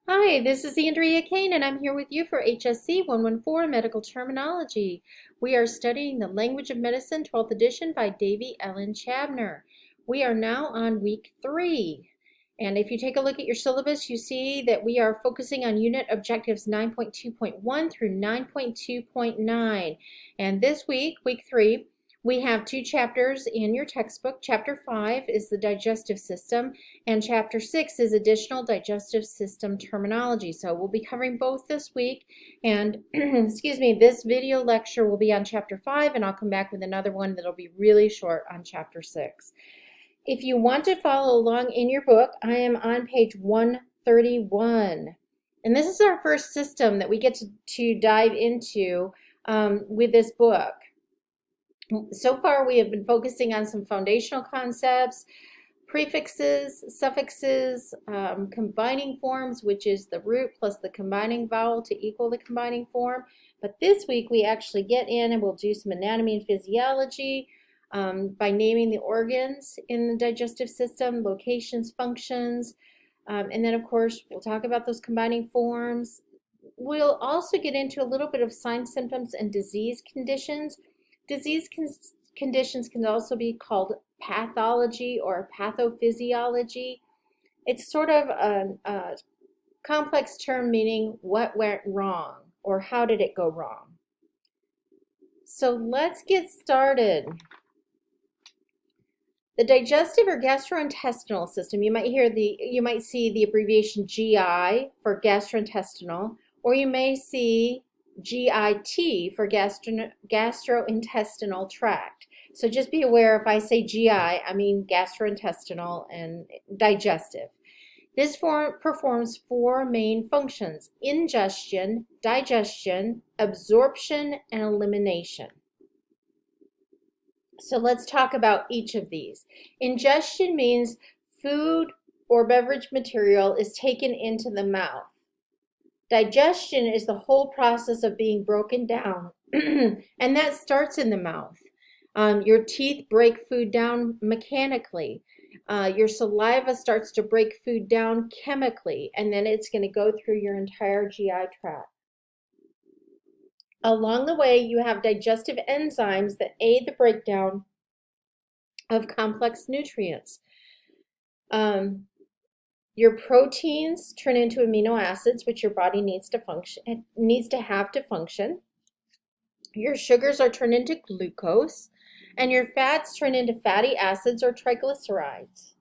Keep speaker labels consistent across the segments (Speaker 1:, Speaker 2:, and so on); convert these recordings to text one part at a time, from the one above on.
Speaker 1: Hi, this is Andrea Kane, and I'm here with you for HSC 114 Medical Terminology. We are studying the Language of Medicine 12th edition by Davy Ellen Chabner. We are now on week 3. And if you take a look at your syllabus, you see that we are focusing on unit objectives 9.2.1 through 9.2.9. And this week, week 3, we have 2 chapters in your textbook. Chapter 5 is the digestive system, and Chapter 6 is additional digestive system terminology. So we'll be covering both this week. And excuse me, this video lecture will be on Chapter 5, and I'll come back with another one that'll be really short on Chapter 6. If you want to follow along in your book, I am on page 131. And this is our first system that we get to dive into with this book. So far, we have been focusing on some foundational concepts, prefixes, suffixes, combining forms, which is the root plus the combining vowel to equal the combining form. But this week, we actually get in and we'll do some anatomy and physiology by naming the organs in the digestive system, locations, functions, and then, of course, we'll talk about those combining forms. We'll also get into a little bit of signs, symptoms, and disease conditions. Disease conditions can also be called pathology or pathophysiology. It's sort of a complex term meaning what went wrong or how did it go wrong. So let's get started. The digestive or gastrointestinal system, you might see the abbreviation GI for gastrointestinal, or you may see GIT for gastrointestinal tract. So just be aware, if I say GI, I mean gastrointestinal and digestive. This performs 4 main functions: ingestion, digestion, absorption, and elimination. So let's talk about each of these. Ingestion means food or beverage material is taken into the mouth. Digestion is the whole process of being broken down, and that starts in the mouth. Your teeth break food down mechanically. Your saliva starts to break food down chemically, and then it's going to go through your entire GI tract. Along the way, you have digestive enzymes that aid the breakdown of complex nutrients. Your proteins turn into amino acids, which your body needs to have to function. Your sugars are turned into glucose, and your fats turn into fatty acids or triglycerides.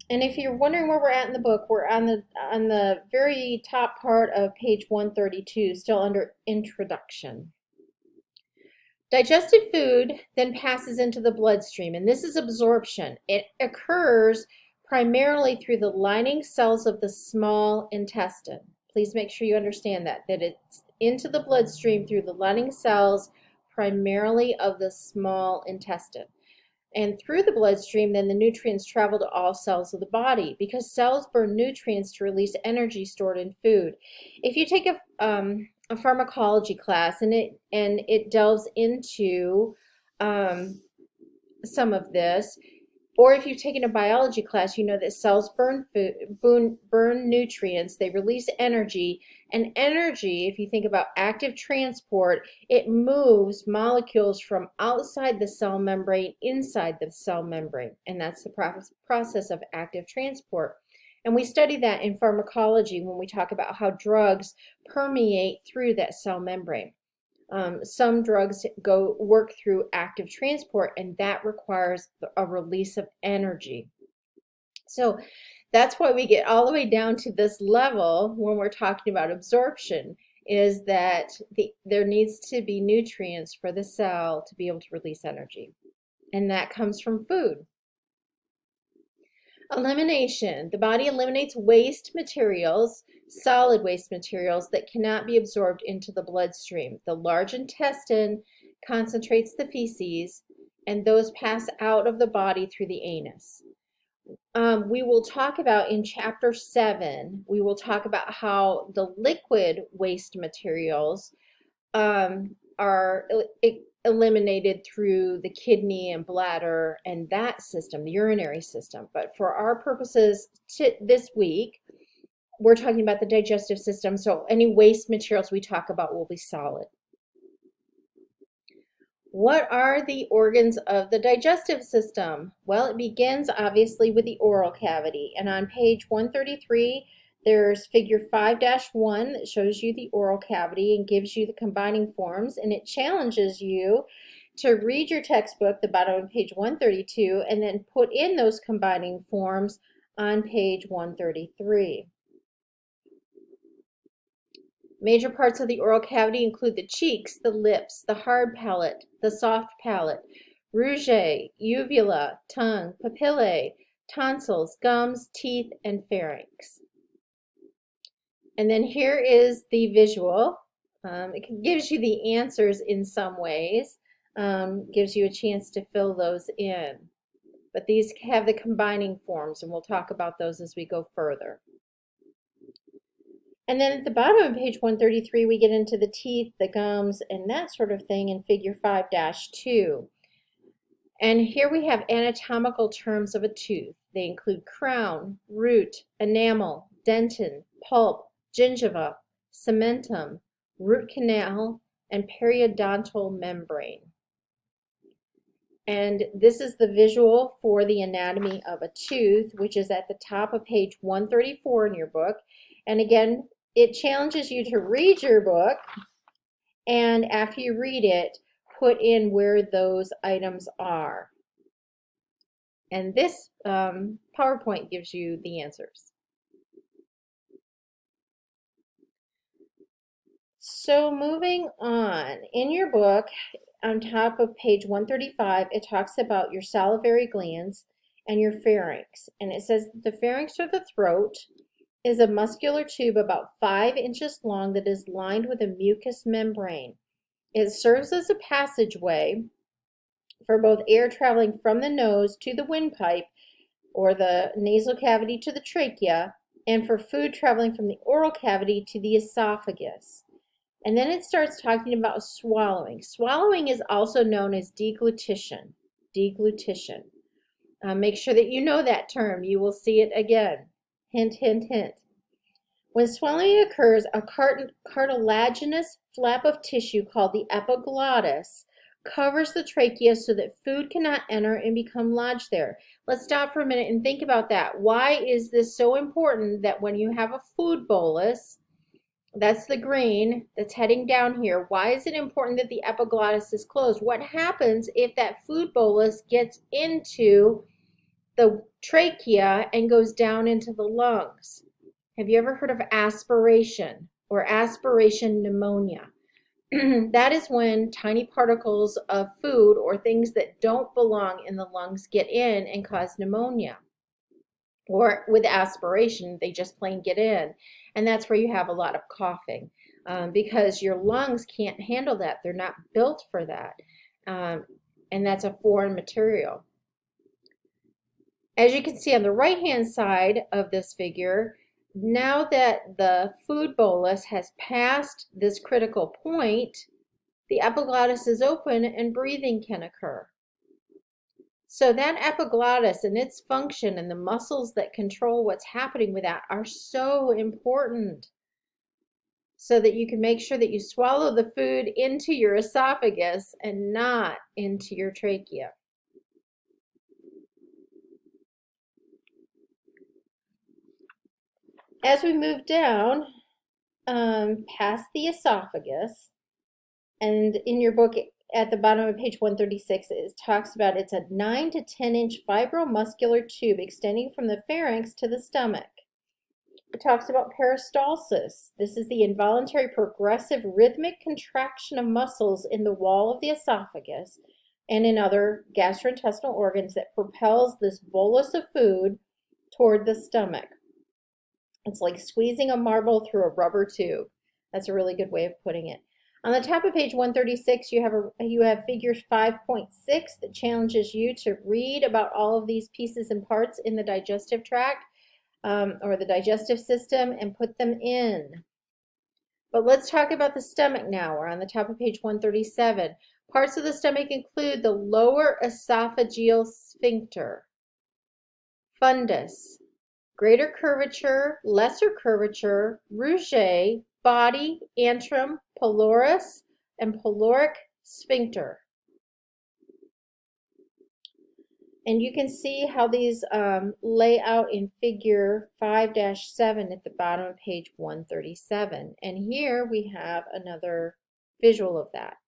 Speaker 1: And if you're wondering where we're at in the book, we're on the very top part of page 132, still under introduction. Digested food then passes into the bloodstream, and this is absorption. It occurs primarily through the lining cells of the small intestine. Please make sure you understand that it's into the bloodstream through the lining cells primarily of the small intestine. And through the bloodstream, then the nutrients travel to all cells of the body, because cells burn nutrients to release energy stored in food. If you take a pharmacology class and it delves into some of this, or if you've taken a biology class, you know that cells burn nutrients, they release energy, and energy, if you think about active transport, it moves molecules from outside the cell membrane inside the cell membrane, and that's the process of active transport. And we study that in pharmacology when we talk about how drugs permeate through that cell membrane. Some drugs work through active transport, and that requires a release of energy. So that's why we get all the way down to this level when we're talking about absorption, is that there needs to be nutrients for the cell to be able to release energy. And that comes from food. Elimination. The body eliminates waste materials, solid waste materials that cannot be absorbed into the bloodstream. The large intestine concentrates the feces, and those pass out of the body through the anus. We will talk about in chapter 7, we will talk about how the liquid waste materials eliminated through the kidney and bladder and that system, the urinary system. But for our purposes this week, we're talking about the digestive system, so any waste materials we talk about will be solid. What are the organs of the digestive system? Well, it begins obviously with the oral cavity, and on page 133 there's figure 5-1 that shows you the oral cavity and gives you the combining forms, and it challenges you to read your textbook, the bottom of page 132, and then put in those combining forms on page 133. Major parts of the oral cavity include the cheeks, the lips, the hard palate, the soft palate, rouge, uvula, tongue, papillae, tonsils, gums, teeth, and pharynx. And then here is the visual. It gives you the answers in some ways, gives you a chance to fill those in. But these have the combining forms, and we'll talk about those as we go further. And then at the bottom of page 133, we get into the teeth, the gums, and that sort of thing in figure 5-2. And here we have anatomical terms of a tooth. They include crown, root, enamel, dentin, pulp, gingiva, cementum, root canal, and periodontal membrane. And this is the visual for the anatomy of a tooth, which is at the top of page 134 in your book. And again, it challenges you to read your book, and after you read it, put in where those items are. And this PowerPoint gives you the answers. So moving on, in your book, on top of page 135, it talks about your salivary glands and your pharynx. And it says the pharynx, or the throat, is a muscular tube about 5 inches long that is lined with a mucous membrane. It serves as a passageway for both air traveling from the nose to the windpipe, or the nasal cavity to the trachea, and for food traveling from the oral cavity to the esophagus. And then it starts talking about swallowing. Swallowing is also known as deglutition. Deglutition. Make sure that you know that term. You will see it again. Hint, hint, hint. When swallowing occurs, a cartilaginous flap of tissue called the epiglottis covers the trachea so that food cannot enter and become lodged there. Let's stop for a minute and think about that. Why is this so important that when you have a food bolus, that's the green that's heading down here, why is it important that the epiglottis is closed? What happens if that food bolus gets into the trachea and goes down into the lungs? Have you ever heard of aspiration or aspiration pneumonia? That is when tiny particles of food or things that don't belong in the lungs get in and cause pneumonia. Or with aspiration, they just plain get in. And that's where you have a lot of coughing because your lungs can't handle that. They're not built for that. And that's a foreign material. As you can see on the right-hand side of this figure, now that the food bolus has passed this critical point, the epiglottis is open and breathing can occur. So that epiglottis and its function and the muscles that control what's happening with that are so important, so that you can make sure that you swallow the food into your esophagus and not into your trachea. As we move down past the esophagus, and in your book at the bottom of page 136, it talks about it's a 9 to 10 inch fibromuscular tube extending from the pharynx to the stomach. It talks about peristalsis. This is the involuntary progressive rhythmic contraction of muscles in the wall of the esophagus and in other gastrointestinal organs that propels this bolus of food toward the stomach. It's like squeezing a marble through a rubber tube. That's a really good way of putting it. On the top of page 136, you have figure 5.6 that challenges you to read about all of these pieces and parts in the digestive tract or the digestive system and put them in. But let's talk about the stomach now. We're on the top of page 137. Parts of the stomach include the lower esophageal sphincter, fundus, greater curvature, lesser curvature, rouge, body, antrum, pylorus, and pyloric sphincter. And you can see how these lay out in figure 5-7 at the bottom of page 137. And here we have another visual of that.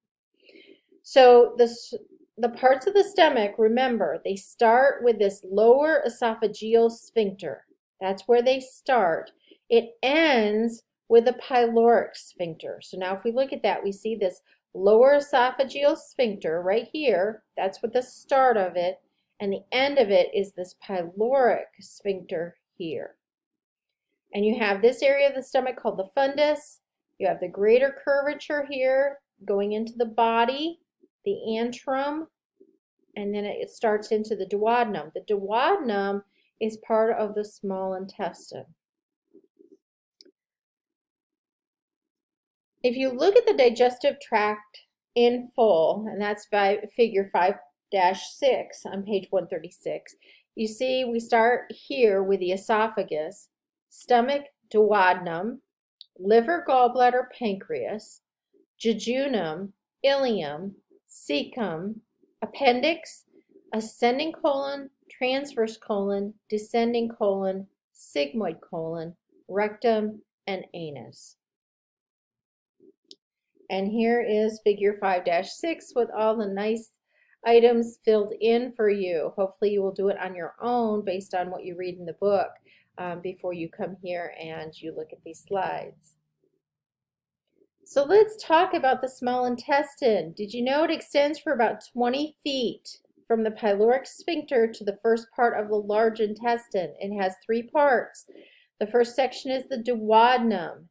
Speaker 1: So the parts of the stomach, remember, they start with this lower esophageal sphincter. That's where they start. It ends with a pyloric sphincter. So now if we look at that, we see this lower esophageal sphincter right here. That's what the start of it. And the end of it is this pyloric sphincter here. And you have this area of the stomach called the fundus. You have the greater curvature here going into the body, the antrum, and then it starts into the duodenum. The duodenum is part of the small intestine. If you look at the digestive tract in full, and that's figure 5-6 on page 136, you see we start here with the esophagus, stomach, duodenum, liver, gallbladder, pancreas, jejunum, ileum, cecum, appendix, ascending colon, transverse colon, descending colon, sigmoid colon, rectum, and anus. And here is figure 5-6 with all the nice items filled in for you. Hopefully you will do it on your own based on what you read in the book before you come here and you look at these slides. So let's talk about the small intestine. Did you know it extends for about 20 feet from the pyloric sphincter to the first part of the large intestine? It has 3 parts. The first section is the duodenum,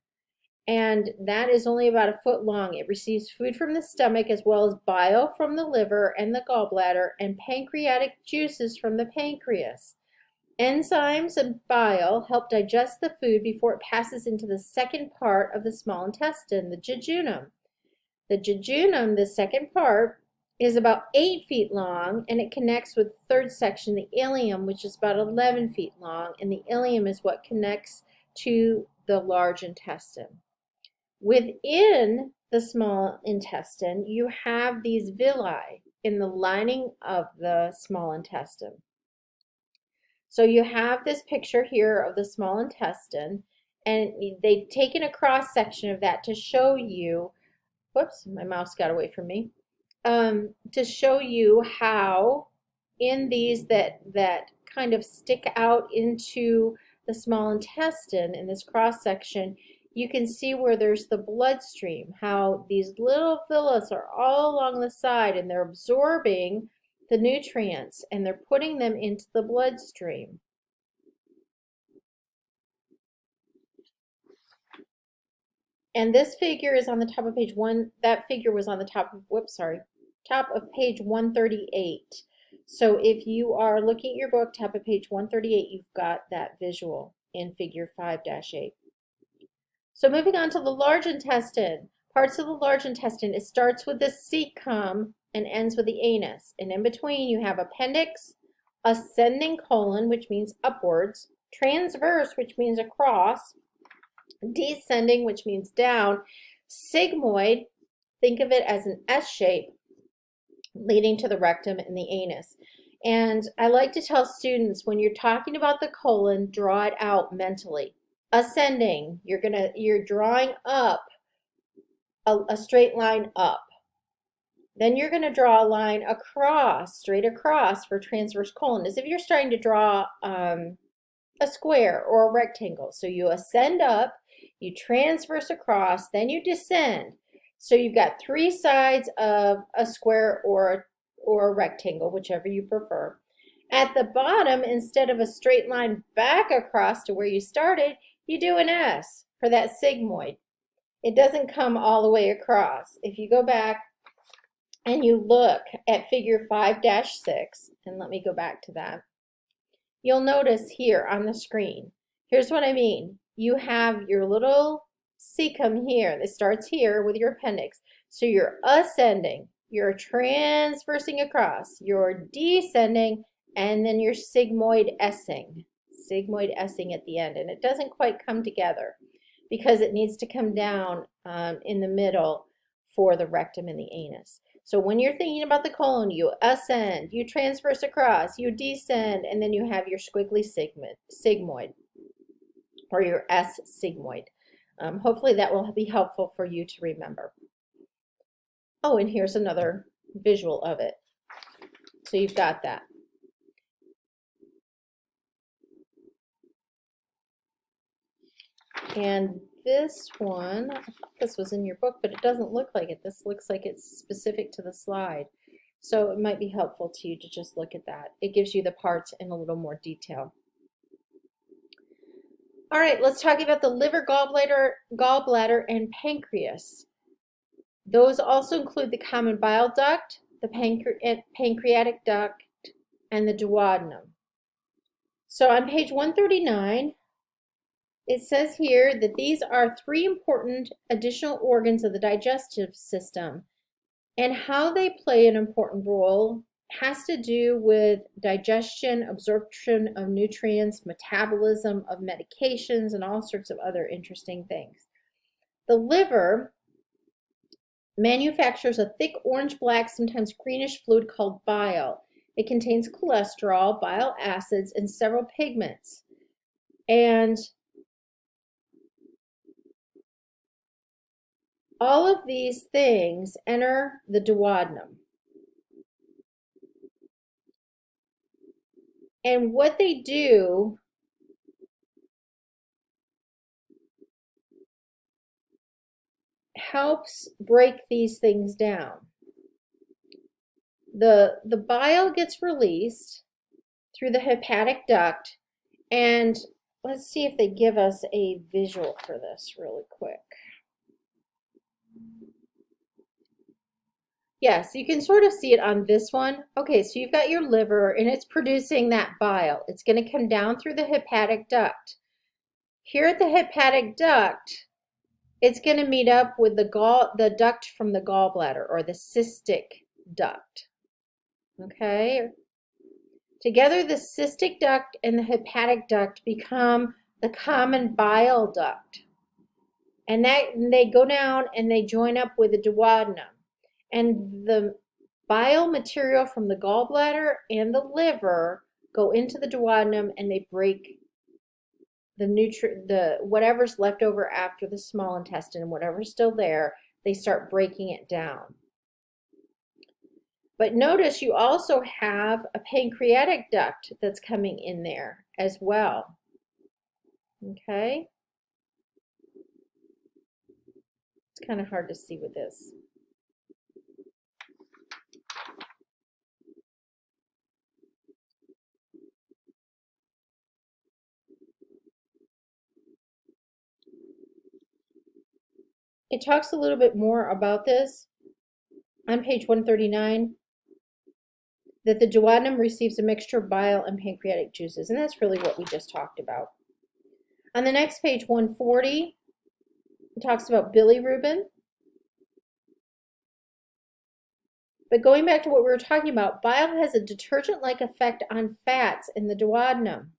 Speaker 1: and that is only about a foot long. It receives food from the stomach as well as bile from the liver and the gallbladder and pancreatic juices from the pancreas. Enzymes and bile help digest the food before it passes into the second part of the small intestine, the jejunum. The jejunum, the second part, is about 8 feet long, and it connects with the third section, the ileum, which is about 11 feet long, and the ileum is what connects to the large intestine. Within the small intestine, you have these villi in the lining of the small intestine. So you have this picture here of the small intestine, and they've taken a cross section of that to show you, whoops, my mouse got away from me, to show you how in these that kind of stick out into the small intestine in this cross section, you can see where there's the bloodstream, how these little villi are all along the side and they're absorbing the nutrients and they're putting them into the bloodstream. And this figure is on the top of page 1. That figure was on the top of, top of page 138. So if you are looking at your book, top of page 138, you've got that visual in figure 5-8. So moving on to the large intestine. Parts of the large intestine, it starts with the cecum and ends with the anus. And in between you have appendix, ascending colon, which means upwards, transverse, which means across, descending, which means down, sigmoid, think of it as an S shape, leading to the rectum and the anus. And I like to tell students, when you're talking about the colon, draw it out mentally. Ascending, you're drawing up a straight line up. Then you're going to draw a line across, straight across for transverse colon, as if you're starting to draw a square or a rectangle. So you ascend up, you transverse across, then you descend. So you've got 3 sides of a square or a rectangle, whichever you prefer. At the bottom, instead of a straight line back across to where you started, you do an S for that sigmoid. It doesn't come all the way across. If you go back and you look at figure 5-6, and let me go back to that, you'll notice here on the screen, here's what I mean. You have your little cecum here. It starts here with your appendix. So you're ascending, you're transversing across, you're descending, and then you're sigmoid-essing. Sigmoid-essing at the end. And it doesn't quite come together because it needs to come down in the middle for the rectum and the anus. So when you're thinking about the colon, you ascend, you transverse across, you descend, and then you have your squiggly sigmoid, or your S sigmoid. Hopefully that will be helpful for you to remember. Oh, and here's another visual of it. So you've got that. And this one, I thought this was in your book, but it doesn't look like it. This looks like it's specific to the slide. So it might be helpful to you to just look at that. It gives you the parts in a little more detail. All right, let's talk about the liver, gallbladder, and pancreas. Those also include the common bile duct, the pancreatic duct, and the duodenum. So on page 139, it says here that these are 3 important additional organs of the digestive system, and how they play an important role has to do with digestion, absorption of nutrients, metabolism of medications, and all sorts of other interesting things. The liver manufactures a thick orange-black, sometimes greenish fluid called bile. It contains cholesterol, bile acids, and several pigments. And all of these things enter the duodenum. And what they do helps break these things down. The bile gets released through the hepatic duct, and let's see if they give us a visual for this really quick. Yes, you can sort of see it on this one. Okay, so you've got your liver and it's producing that bile. It's going to come down through the hepatic duct. Here at the hepatic duct, it's going to meet up with the duct from the gallbladder, or the cystic duct. Okay? Together, the cystic duct and the hepatic duct become the common bile duct. And they go down and they join up with the duodenum. And the bile material from the gallbladder and the liver go into the duodenum, and they break the whatever's left over after the small intestine, and whatever's still there, they start breaking it down. But notice you also have a pancreatic duct that's coming in there as well. Okay? It's kind of hard to see with this. It talks a little bit more about this on page 139, that the duodenum receives a mixture of bile and pancreatic juices, and that's really what we just talked about. On the next page, 140, it talks about bilirubin. But going back to what we were talking about, bile has a detergent-like effect on fats in the duodenum.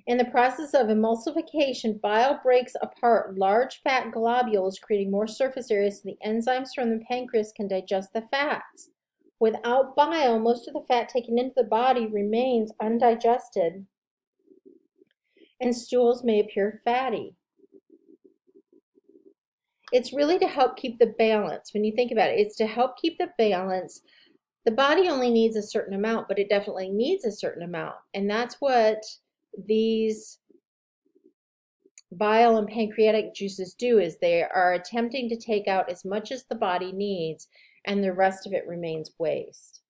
Speaker 1: In the process of emulsification, bile breaks apart large fat globules, creating more surface area so the enzymes from the pancreas can digest the fats. Without bile, most of the fat taken into the body remains undigested, and stools may appear fatty. It's really to help keep the balance. When you think about it, it's to help keep the balance. The body only needs a certain amount, but it definitely needs a certain amount. And that's what these bile and pancreatic juices do, is they are attempting to take out as much as the body needs, and the rest of it remains waste.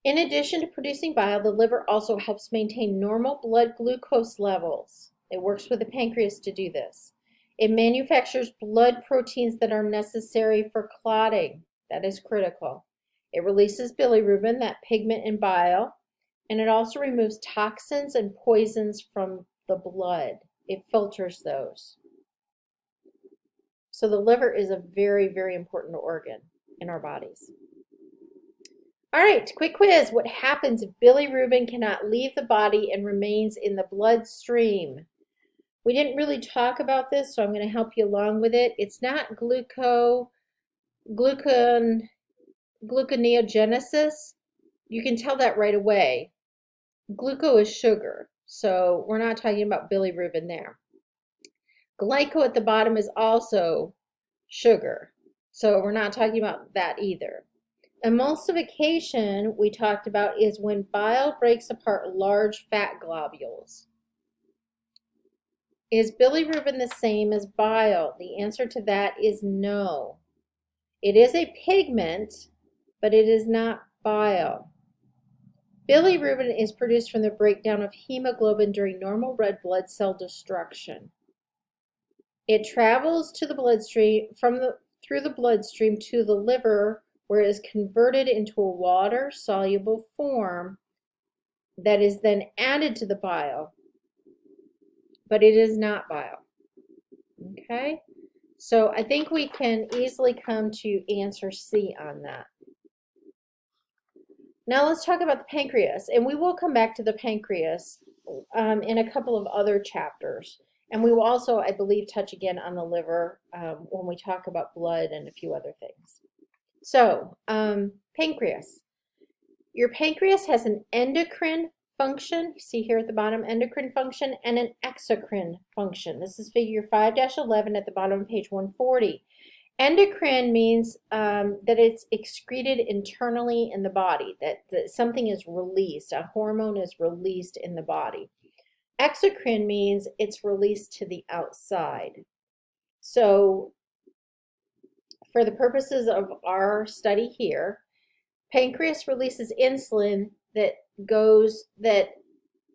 Speaker 1: In addition to producing bile, the liver also helps maintain normal blood glucose levels. It works with the pancreas to do this. It manufactures blood proteins that are necessary for clotting. That is critical. It releases bilirubin, that pigment in bile. And it also removes toxins and poisons from the blood. It filters those. So the liver is a very, very important organ in our bodies. All right, quick quiz. What happens if bilirubin cannot leave the body and remains in the bloodstream? We didn't really talk about this, so I'm going to help you along with it. It's not gluconeogenesis. You can tell that right away. Gluco is sugar, so we're not talking about bilirubin there. Glyco at the bottom is also sugar, so we're not talking about that either. Emulsification we talked about is when bile breaks apart large fat globules. Is bilirubin the same as bile? The answer to that is no. It is a pigment, but it is not bile. Bilirubin is produced from the breakdown of hemoglobin during normal red blood cell destruction. It travels to the bloodstream through the bloodstream to the liver, where it is converted into a water-soluble form that is then added to the bile, but it is not bile. Okay, so I think we can easily come to answer C on that. Now let's talk about the pancreas, and we will come back to the pancreas in a couple of other chapters. And we will also, I believe, touch again on the liver when we talk about blood and a few other things. So, pancreas. Your pancreas has an endocrine function, you see here at the bottom, endocrine function, and an exocrine function. This is figure 5-11 at the bottom of page 140. Endocrine means that it's excreted internally in the body, that something is released, a hormone is released in the body. Exocrine means it's released to the outside. So, for the purposes of our study here, pancreas releases insulin that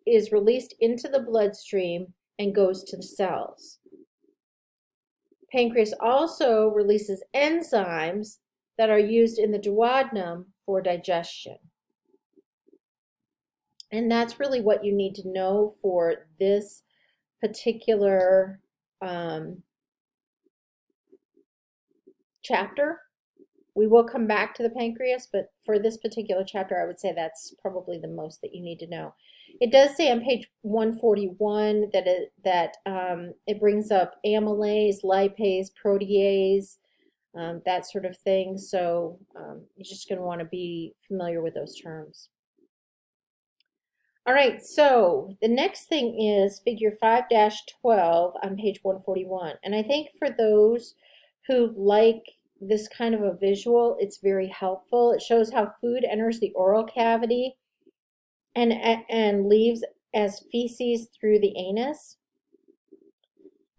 Speaker 1: is released into the bloodstream and goes to the cells. Pancreas also releases enzymes that are used in the duodenum for digestion. And that's really what you need to know for this particular chapter. We will come back to the pancreas, but for this particular chapter, I would say that's probably the most that you need to know. It does say on page 141 that it brings up amylase, lipase, protease, that sort of thing. So you're just going to want to be familiar with those terms. All right, so the next thing is figure 5-12 on page 141. And I think for those who like this kind of a visual, it's very helpful. It shows how food enters the oral cavity and leaves as feces through the anus.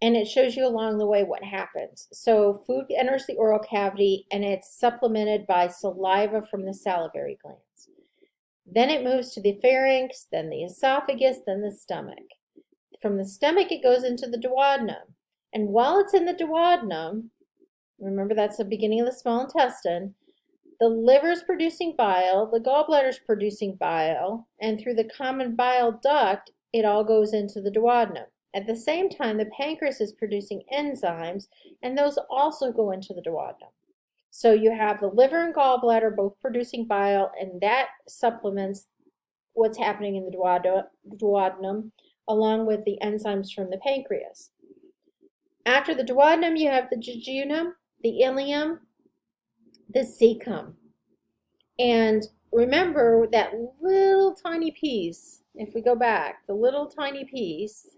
Speaker 1: And it shows you along the way what happens. So food enters the oral cavity and it's supplemented by saliva from the salivary glands. Then it moves to the pharynx, then the esophagus, then the stomach. From the stomach, it goes into the duodenum. And while it's in the duodenum, remember that's the beginning of the small intestine, the liver's producing bile, the gallbladder's producing bile, and through the common bile duct, it all goes into the duodenum. At the same time, the pancreas is producing enzymes, and those also go into the duodenum. So you have the liver and gallbladder both producing bile, and that supplements what's happening in the duodenum, along with the enzymes from the pancreas. After the duodenum, you have the jejunum, the ileum, the cecum. And remember that little tiny piece, if we go back, the little tiny piece,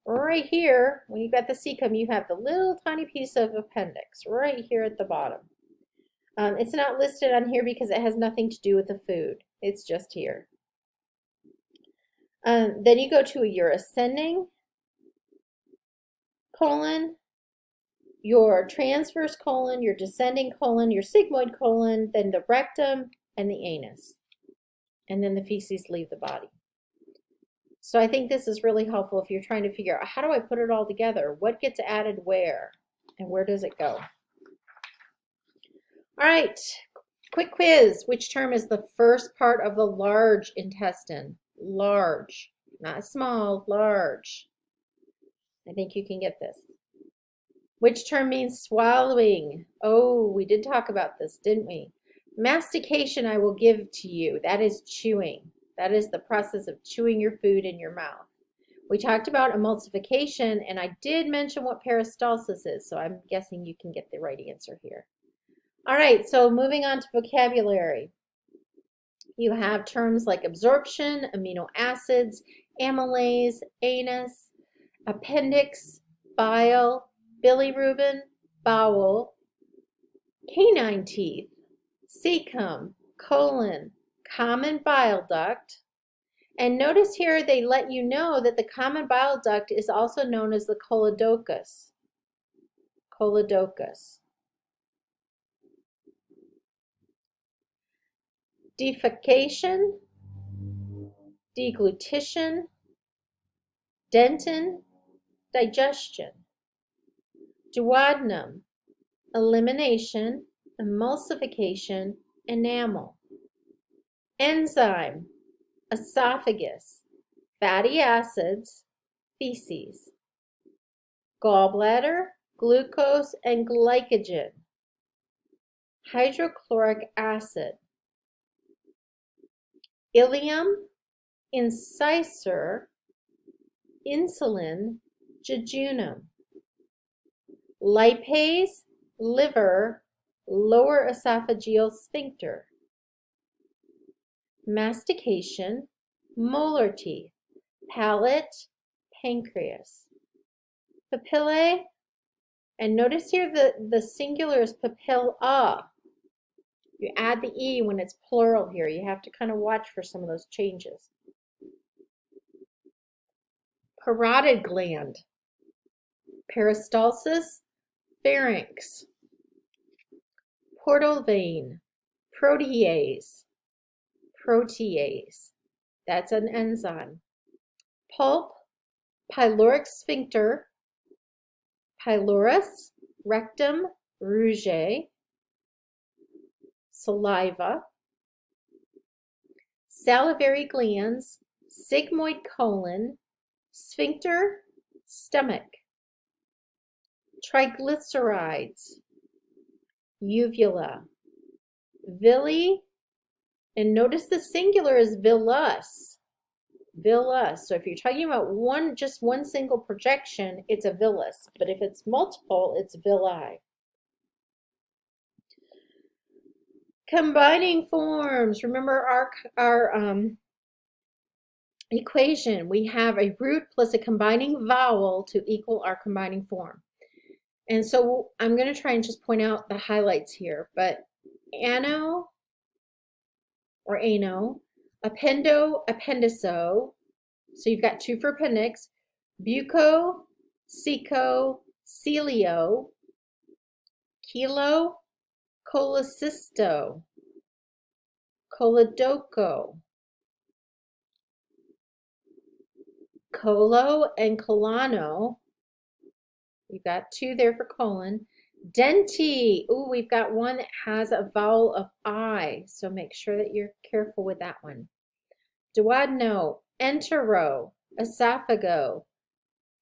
Speaker 1: right here, when you've got the cecum, you have the little tiny piece of appendix right here at the bottom. It's not listed on here because it has nothing to do with the food. It's just here. Then you go to your ascending colon, your transverse colon, your descending colon, your sigmoid colon, then the rectum and the anus. And then the feces leave the body. So I think this is really helpful if you're trying to figure out, how do I put it all together? What gets added where? And where does it go? All right, Quick quiz. Which term is the first part of the large intestine? Large. Not small, large. I think you can get this. Which term means swallowing? Oh, we did talk about this, didn't we? Mastication I will give to you. That is chewing. That is the process of chewing your food in your mouth. We talked about emulsification, and I did mention what peristalsis is, so I'm guessing you can get the right answer here. All right, so moving on to vocabulary. You have terms like absorption, amino acids, amylase, anus, appendix, bile, bilirubin, bowel, canine teeth, cecum, colon, common bile duct. And notice here they let you know that the common bile duct is also known as the choledochus. Choledochus. Defecation, deglutition, dentin, digestion. Duodenum, elimination, emulsification, enamel. Enzyme, esophagus, fatty acids, feces. Gallbladder, glucose and glycogen. Hydrochloric acid. Ileum, incisor, insulin, jejunum. Lipase, liver, lower esophageal sphincter. Mastication, molar teeth, palate, pancreas. Papillae, and notice here the singular is papilla. You add the E when it's plural here. You have to kind of watch for some of those changes. Parotid gland, peristalsis, pharynx. Portal vein, protease, protease. That's an enzyme. Pulp, pyloric sphincter, pylorus, rectum, rouge. Saliva. Salivary glands, sigmoid colon, sphincter, stomach. Triglycerides, uvula. Villi, and notice the singular is villus. Villus. So if you're talking about just one single projection, it's a villus. But if it's multiple, it's villi. Combining forms. Remember our equation. We have a root plus a combining vowel to equal our combining form. And so I'm going to try and just point out the highlights here. But ano or ano, appendo, appendiso. So you've got two for appendix. Buco, ceco, celio. Kilo, cholecysto, choledocho, colo and colano. You've got two there for colon. Denti. Ooh, we've got one that has a vowel of I, so make sure that you're careful with that one. Duodeno, entero, esophago,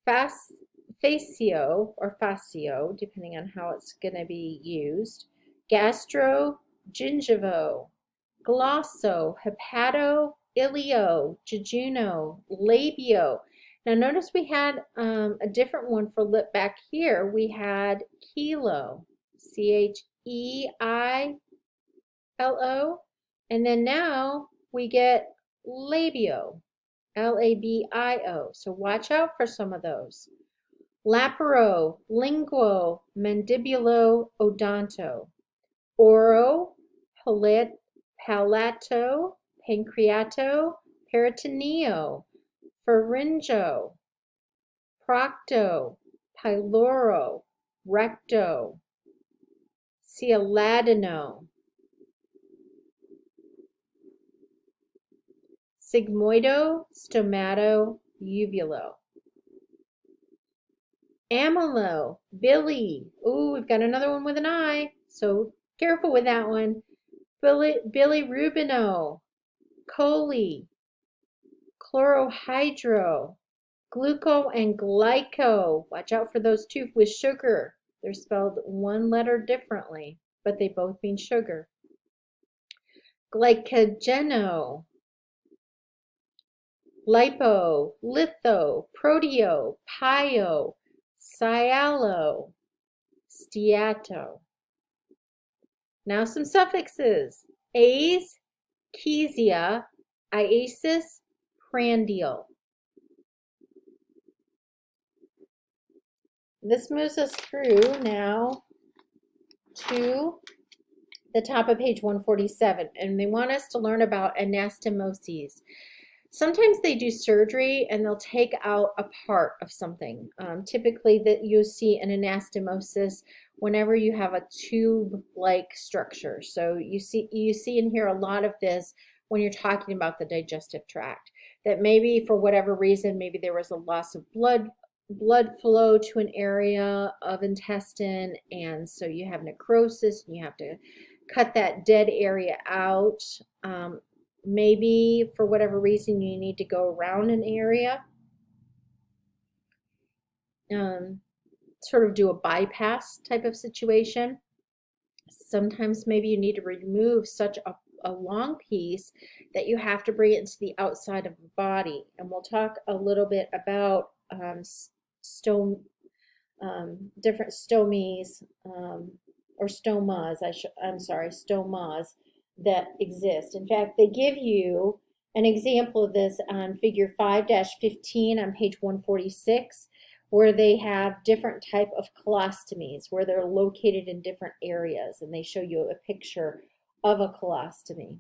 Speaker 1: facio or facio, depending on how it's going to be used. Gastro, gingivo, glosso, hepato, ilio, jejuno, labio. Now notice we had a different one for lip back here. We had chelo, C-H-E-I-L-O, and then now we get labio, L-A-B-I-O. So watch out for some of those. Laparo, linguo, mandibulo, odonto. Oro, palato, pancreato, peritoneo. Pharyngo, procto, pyloro, recto, cialadino, sigmoido, stomato, uvulo. Amylo, billy. Ooh, we've got another one with an I, so careful with that one. bilirubino, chole, chlorohydro, gluco and glyco. Watch out for those two with sugar. They're spelled one letter differently, but they both mean sugar. Glycogeno, lipo, litho, proteo, pio, sialo, steato. Now some suffixes. Ase, chesia, iasis, prandial. This moves us through now to the top of page 147, and they want us to learn about anastomoses. Sometimes they do surgery and they'll take out a part of something. Typically that you see an anastomosis whenever you have a tube-like structure. So you see and hear a lot of this when you're talking about the digestive tract, that maybe for whatever reason, maybe there was a loss of blood flow to an area of intestine, and so you have necrosis and you have to cut that dead area out. Maybe for whatever reason you need to go around an area, sort of do a bypass type of situation. Sometimes maybe you need to remove such a long piece that you have to bring it into the outside of the body. And we'll talk a little bit about different stomies, or stomas, stomas that exist. In fact, they give you an example of this on figure 5-15 on page 146, where they have different type of colostomies, where they're located in different areas, and they show you a picture of a colostomy.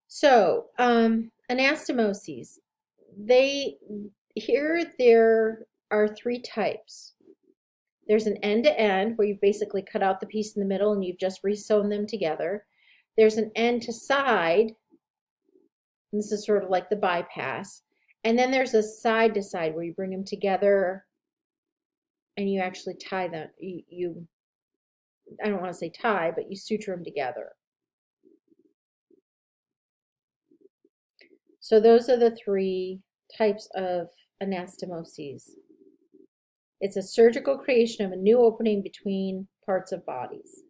Speaker 1: So, anastomoses, there are three types. There's an end-to-end, where you've basically cut out the piece in the middle and you've just resewn them together. There's an end-to-side, and this is sort of like the bypass. And then there's a side-to-side, where you bring them together and you actually tie them. I don't want to say tie, but you suture them together. So those are the three types of anastomoses. It's a surgical creation of a new opening between parts of bodies.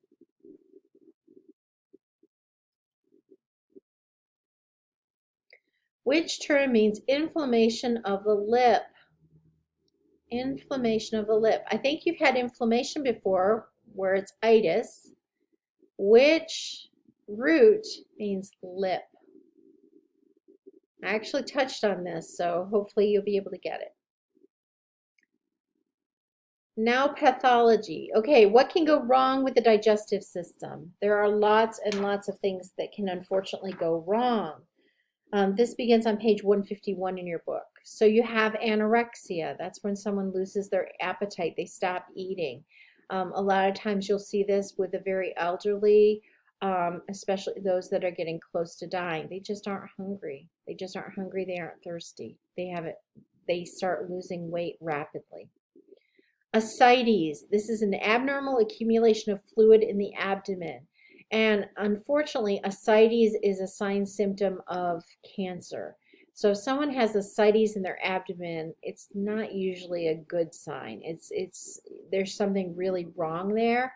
Speaker 1: Which term means inflammation of the lip? Inflammation of the lip. I think you've had inflammation before, where it's itis. Which root means lip? I actually touched on this, so hopefully you'll be able to get it. Now pathology. Okay, what can go wrong with the digestive system? There are lots and lots of things that can unfortunately go wrong. This begins on page 151 in your book. So you have anorexia. That's when someone loses their appetite. They stop eating. A lot of times you'll see this with the very elderly, especially those that are getting close to dying. They just aren't hungry. They just aren't hungry. They aren't thirsty. They start losing weight rapidly. Ascites. This is an abnormal accumulation of fluid in the abdomen. And unfortunately, ascites is a sign symptom of cancer. So if someone has ascites in their abdomen, it's not usually a good sign. There's something really wrong there,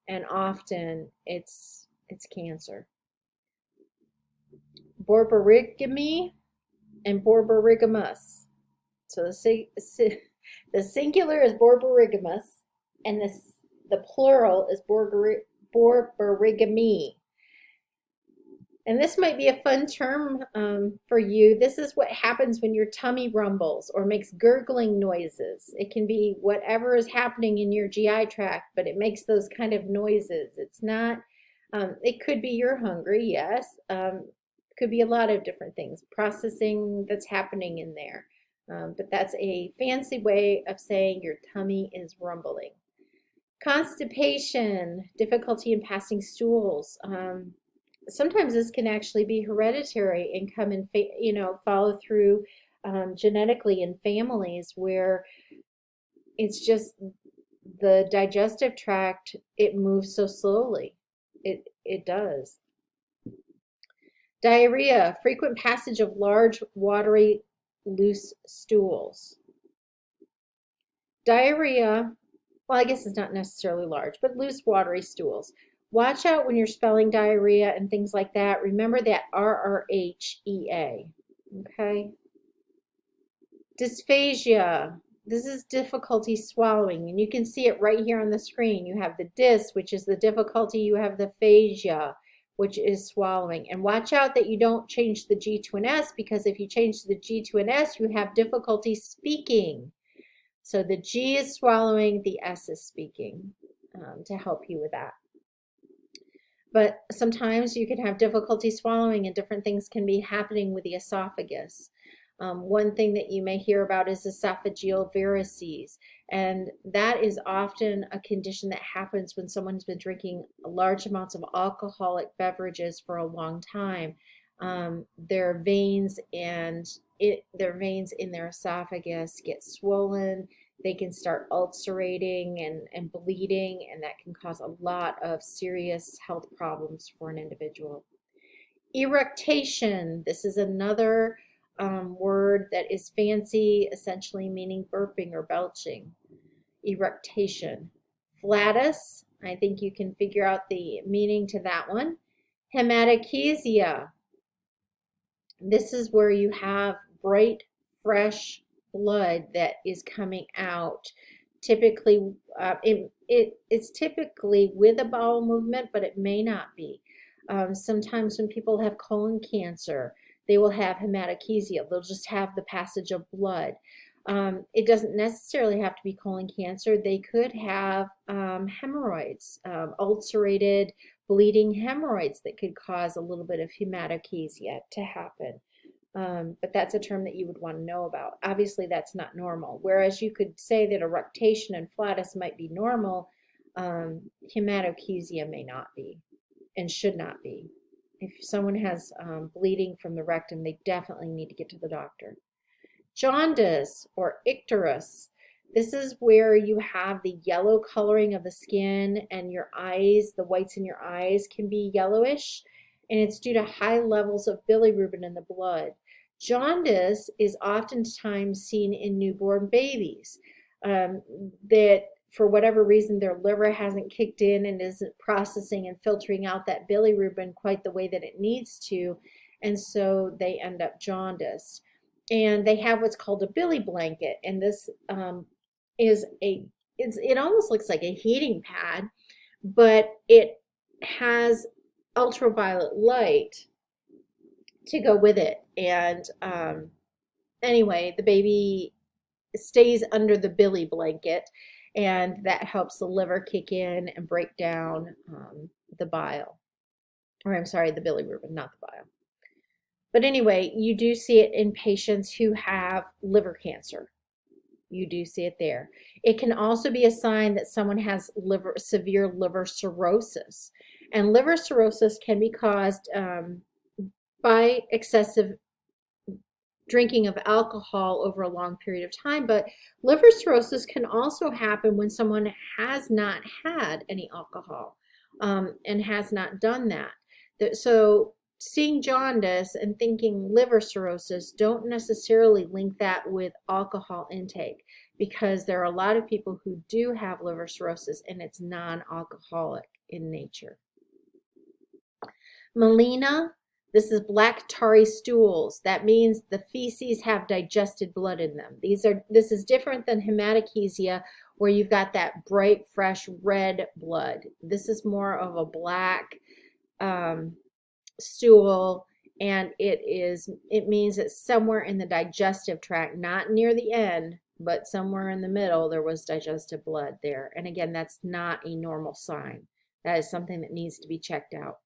Speaker 1: and often it's cancer. Borborygmi and borborygmus. So the singular is borborygmus, and the plural is borborygmi. And this might be a fun term for you. This is what happens when your tummy rumbles or makes gurgling noises. It can be whatever is happening in your GI tract, but it makes those kind of noises. It's not, it could be you're hungry, yes. Could be a lot of different things, processing that's happening in there. But that's a fancy way of saying your tummy is rumbling. Constipation, difficulty in passing stools. Sometimes this can actually be hereditary and come and follow through genetically in families where it's just the digestive tract, it moves so slowly. It does. Diarrhea, frequent passage of large, watery, loose stools. Diarrhea, well, I guess it's not necessarily large, but loose, watery stools. Watch out when you're spelling diarrhea and things like that. Remember that RRHEA. Okay? Dysphagia. This is difficulty swallowing, and you can see it right here on the screen. You have the dys, which is the difficulty. You have the phagia, which is swallowing. And watch out that you don't change the G to an S, because if you change the G to an S, you have difficulty speaking. So the G is swallowing, the S is speaking, to help you with that. But sometimes you can have difficulty swallowing and different things can be happening with the esophagus. One thing that you may hear about is esophageal varices, and that is often a condition that happens when someone's been drinking large amounts of alcoholic beverages for a long time. Their veins their veins in their esophagus get swollen. They can start ulcerating and bleeding, and that can cause a lot of serious health problems for an individual. Eructation. This is another word that is fancy, essentially meaning burping or belching. Eructation. Flatus. I think you can figure out the meaning to that one. Hematochezia. This is where you have bright, fresh blood that is coming out. Typically, it's typically with a bowel movement, but it may not be. Sometimes when people have colon cancer, they will have hematochezia. They'll just have the passage of blood. It doesn't necessarily have to be colon cancer. They could have hemorrhoids, ulcerated, bleeding hemorrhoids that could cause a little bit of hematochezia to happen. But that's a term that you would want to know about. Obviously, that's not normal. Whereas you could say that eructation and flatus might be normal, hematochezia may not be and should not be. If someone has bleeding from the rectum, they definitely need to get to the doctor. Jaundice or icterus. This is where you have the yellow coloring of the skin and your eyes, the whites in your eyes can be yellowish, and it's due to high levels of bilirubin in the blood. Jaundice is oftentimes seen in newborn babies that for whatever reason their liver hasn't kicked in and isn't processing and filtering out that bilirubin quite the way that it needs to, and so they end up jaundiced. And they have what's called a billy blanket, and this it almost looks like a heating pad, but it has ultraviolet light to go with it. And anyway, the baby stays under the billy blanket, and that helps the liver kick in and break down the bile. Or I'm sorry, the bilirubin, not the bile. But anyway, you do see it in patients who have liver cancer. You do see it there. It can also be a sign that someone has severe liver cirrhosis. And liver cirrhosis can be caused by excessive drinking of alcohol over a long period of time. But liver cirrhosis can also happen when someone has not had any alcohol and has not done that. So seeing jaundice and thinking liver cirrhosis, don't necessarily link that with alcohol intake, because there are a lot of people who do have liver cirrhosis and it's non-alcoholic in nature. Melena, this is black tarry stools. That means the feces have digested blood in them. This is different than hematochezia, where you've got that bright, fresh red blood. This is more of a black stool, and it means that somewhere in the digestive tract, not near the end, but somewhere in the middle, there was digestive blood there. And again, that's not a normal sign. That is something that needs to be checked out.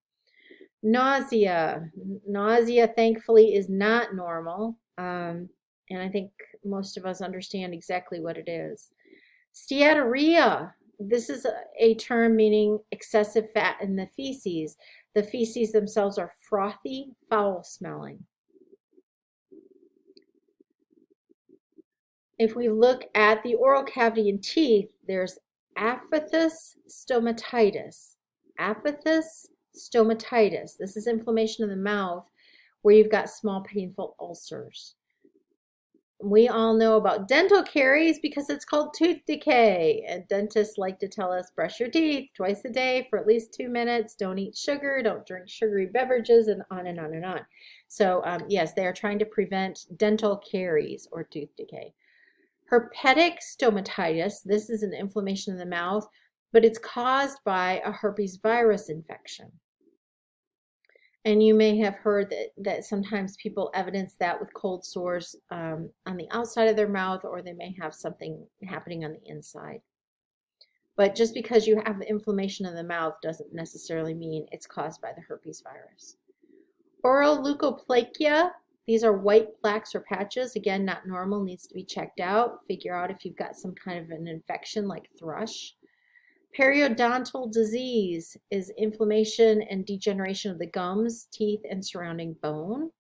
Speaker 1: Nausea. Nausea, thankfully, is not normal. And I think most of us understand exactly what it is. Steatorrhea. This is a term meaning excessive fat in the feces. The feces themselves are frothy, foul smelling. If we look at the oral cavity and teeth, there's aphthous stomatitis. aphthous stomatitis. This is inflammation of the mouth where you've got small painful ulcers. We all know about dental caries because it's called tooth decay. And dentists like to tell us brush your teeth twice a day for at least 2 minutes. Don't eat sugar, don't drink sugary beverages, and on and on and on. So yes, they are trying to prevent dental caries or tooth decay. Herpetic stomatitis, this is an inflammation of the mouth, but it's caused by a herpes virus infection. And you may have heard that sometimes people evidence that with cold sores on the outside of their mouth, or they may have something happening on the inside. But just because you have inflammation in the mouth doesn't necessarily mean it's caused by the herpes virus. Oral leukoplakia, these are white plaques or patches. Again, not normal, needs to be checked out. Figure out if you've got some kind of an infection like thrush. Periodontal disease is inflammation and degeneration of the gums, teeth, and surrounding bone.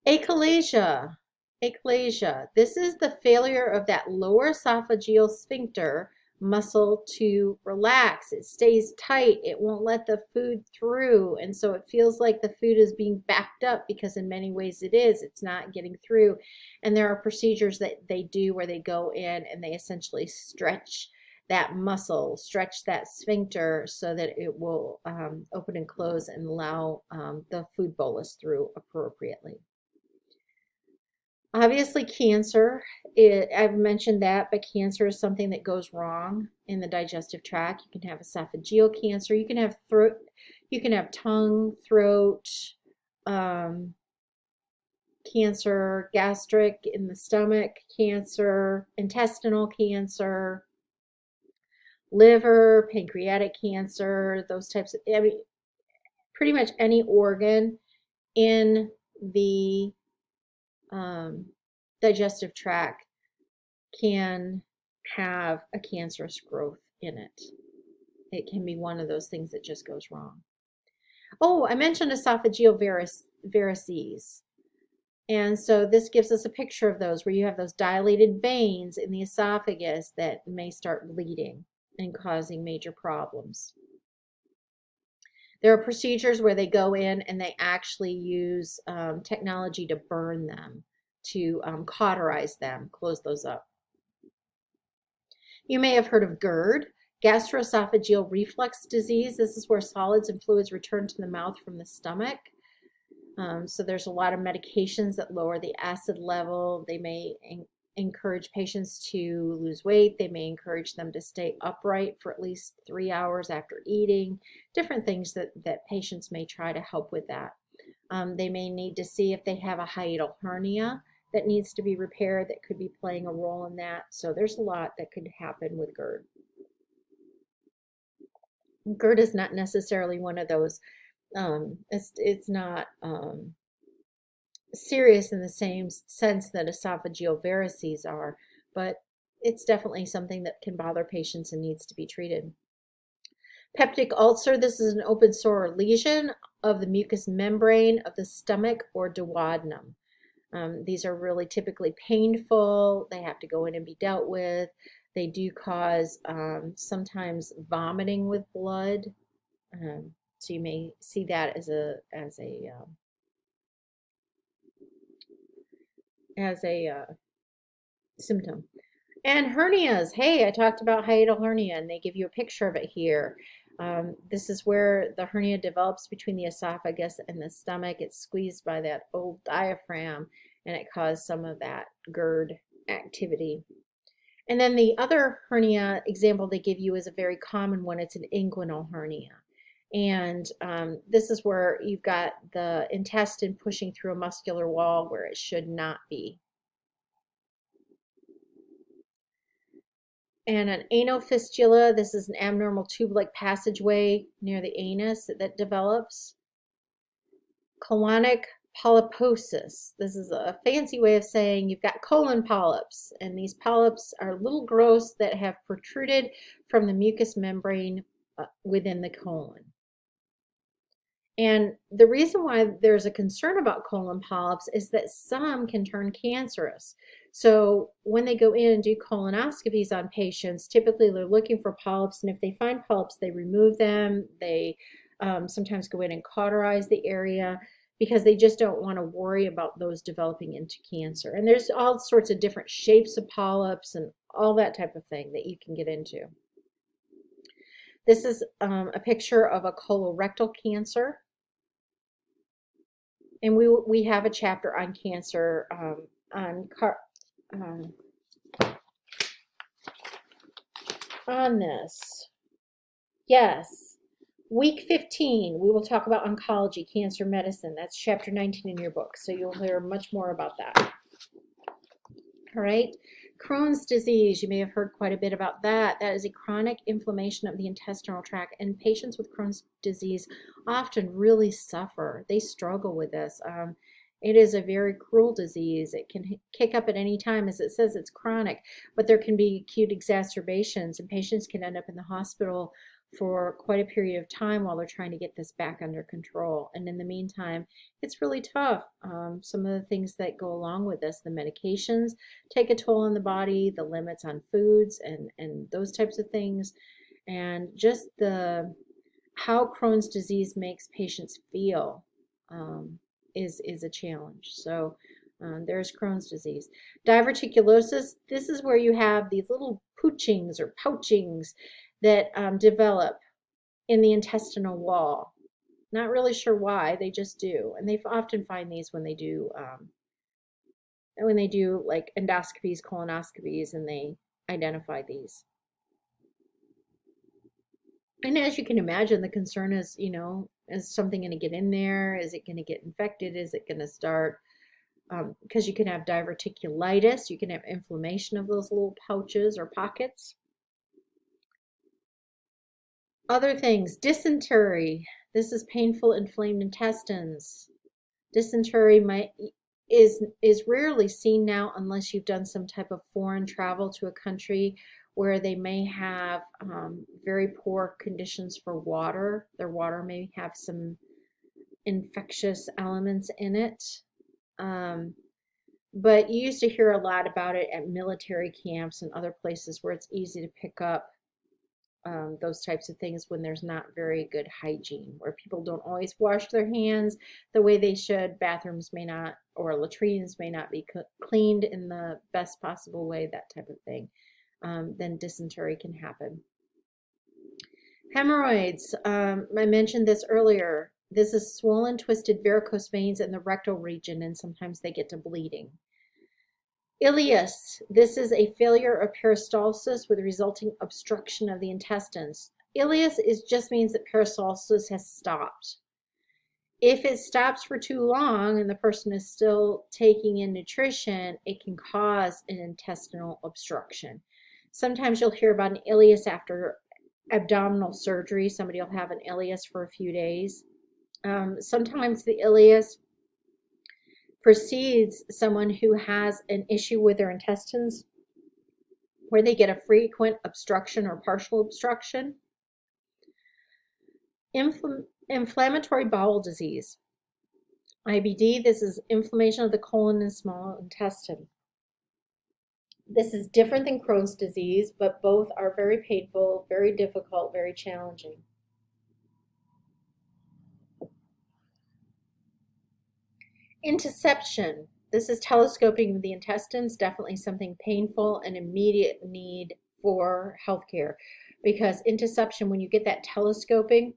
Speaker 1: Achalasia. Achalasia. This is the failure of that lower esophageal sphincter muscle to relax. It stays tight. It won't let the food through. And so it feels like the food is being backed up because in many ways it is. It's not getting through. And there are procedures that they do where they go in and they essentially stretch that muscle, stretch that sphincter so that it will open and close and allow the food bolus through appropriately. Obviously, cancer, I've mentioned that, but cancer is something that goes wrong in the digestive tract. You can have esophageal cancer. You can have throat, you can have tongue, throat, cancer, gastric in the stomach cancer, intestinal cancer, liver, pancreatic cancer, those types of, I mean, pretty much any organ in the digestive tract can have a cancerous growth in it. It can be one of those things that just goes wrong. Oh, I mentioned esophageal varices. And so this gives us a picture of those where you have those dilated veins in the esophagus that may start bleeding and causing major problems. There are procedures where they go in and they actually use technology to burn them, to cauterize them, close those up. You may have heard of GERD, gastroesophageal reflux disease. This is where solids and fluids return to the mouth from the stomach. So there's a lot of medications that lower the acid level. They may encourage patients to lose weight. They may encourage them to stay upright for at least 3 hours after eating. Different things that patients may try to help with that. They may need to see if they have a hiatal hernia that needs to be repaired that could be playing a role in that. So there's a lot that could happen with GERD. GERD is not necessarily one of those. It's not serious in the same sense that esophageal varices are, but it's definitely something that can bother patients and needs to be treated. Peptic ulcer, this is an open sore or lesion of the mucous membrane of the stomach or duodenum. These are really typically painful. They have to go in and be dealt with. They do cause sometimes vomiting with blood. So you may see that as a symptom. And hernias. Hey, I talked about hiatal hernia, and they give you a picture of it here. This is where the hernia develops between the esophagus and the stomach. It's squeezed by that old diaphragm, and it caused some of that GERD activity. And then the other hernia example they give you is a very common one. It's an inguinal hernia. And this is where you've got the intestine pushing through a muscular wall where it should not be. And an anofistula, this is an abnormal tube-like passageway near the anus that develops. Colonic polyposis. This is a fancy way of saying you've got colon polyps, and these polyps are little growths that have protruded from the mucous membrane within the colon. And the reason why there's a concern about colon polyps is that some can turn cancerous. So when they go in and do colonoscopies on patients, typically they're looking for polyps, and if they find polyps, they remove them. They sometimes go in and cauterize the area because they just don't want to worry about those developing into cancer. And there's all sorts of different shapes of polyps and all that type of thing that you can get into. This is a picture of a colorectal cancer. And we have a chapter on cancer on um, on this. Yes. Week 15, we will talk about oncology, cancer medicine. That's chapter 19 in your book. So you'll hear much more about that. All right. Crohn's disease, you may have heard quite a bit about that. That is a chronic inflammation of the intestinal tract, and patients with Crohn's disease often really suffer. They struggle with this. It is a very cruel disease. It can kick up at any time. As it says, it's chronic, but there can be acute exacerbations, and patients can end up in the hospital for quite a period of time while they're trying to get this back under control. And in the meantime, it's really tough. Some of the things that go along with this, the medications take a toll on the body, the limits on foods and those types of things, and just how Crohn's disease makes patients feel is a challenge. So there's Crohn's disease. Diverticulosis, this is where you have these little poochings or pouchings that develop in the intestinal wall. Not really sure why, they just do. And they often find these when they do like endoscopies, colonoscopies, and they identify these. And as you can imagine, the concern is, is something going to get in there? Is it going to get infected? Is it going to start? Because you can have diverticulitis, you can have inflammation of those little pouches or pockets. Other things, dysentery. This is painful inflamed intestines. Dysentery is rarely seen now unless you've done some type of foreign travel to a country where they may have very poor conditions for water. Their water may have some infectious elements in it. But you used to hear a lot about it at military camps and other places where it's easy to pick up those types of things when there's not very good hygiene, where people don't always wash their hands the way they should. Bathrooms may not, or latrines may not be cleaned in the best possible way, that type of thing. Then dysentery can happen. Hemorrhoids, I mentioned this earlier. This is swollen, twisted varicose veins in the rectal region, and sometimes they get to bleeding. Ileus, this is a failure of peristalsis with resulting obstruction of the intestines. Ileus just means that peristalsis has stopped. If it stops for too long and the person is still taking in nutrition, it can cause an intestinal obstruction. Sometimes you'll hear about an ileus after abdominal surgery. Somebody will have an ileus for a few days. Sometimes the ileus precedes someone who has an issue with their intestines where they get a frequent obstruction or partial obstruction. Inflammatory bowel disease. IBD, this is inflammation of the colon and small intestine. This is different than Crohn's disease, but both are very painful, very difficult, very challenging. Intussusception. This is telescoping of the intestines, definitely something painful and immediate need for healthcare, because intussusception, when you get that telescoping,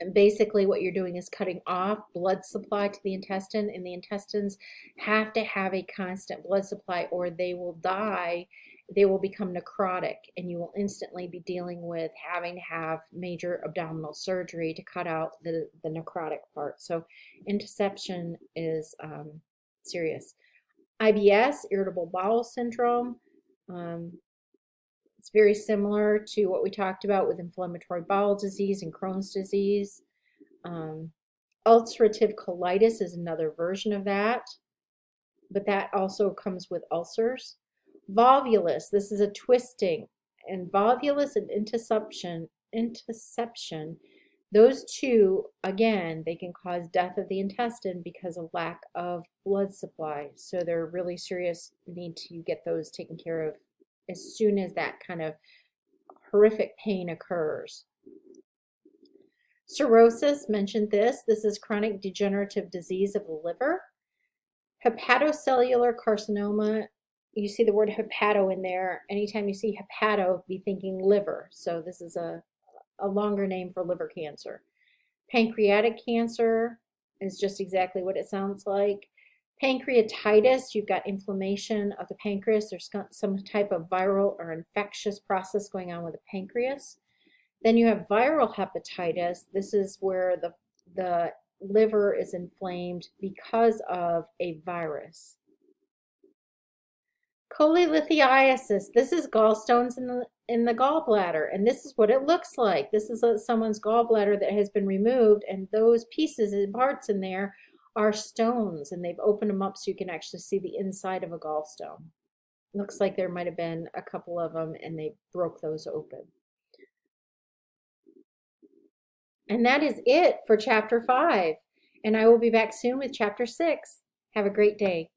Speaker 1: and basically what you're doing is cutting off blood supply to the intestine, and the intestines have to have a constant blood supply or they will die. They will become necrotic, and you will instantly be dealing with having to have major abdominal surgery to cut out the necrotic part. So intussusception is serious. IBS, irritable bowel syndrome. It's very similar to what we talked about with inflammatory bowel disease and Crohn's disease. Ulcerative colitis is another version of that, but that also comes with ulcers. Volvulus, this is a twisting, and volvulus and intussusception Those two, again, they can cause death of the intestine because of lack of blood supply. So they're really serious need to get those taken care of as soon as that kind of horrific pain occurs. Cirrhosis, mentioned this. This is chronic degenerative disease of the liver. Hepatocellular carcinoma, you see the word hepato in there. Anytime you see hepato, be thinking liver. So this is a longer name for liver cancer. Pancreatic cancer is just exactly what it sounds like. Pancreatitis, you've got inflammation of the pancreas. There's some type of viral or infectious process going on with the pancreas. Then you have viral hepatitis. This is where the liver is inflamed because of a virus. Cholelithiasis. This is gallstones in the gallbladder, and this is what it looks like. This is someone's gallbladder that has been removed, and those pieces and parts in there are stones, and they've opened them up so you can actually see the inside of a gallstone. Looks like there might have been a couple of them, and they broke those open. And that is it for Chapter 5. And I will be back soon with Chapter 6. Have a great day.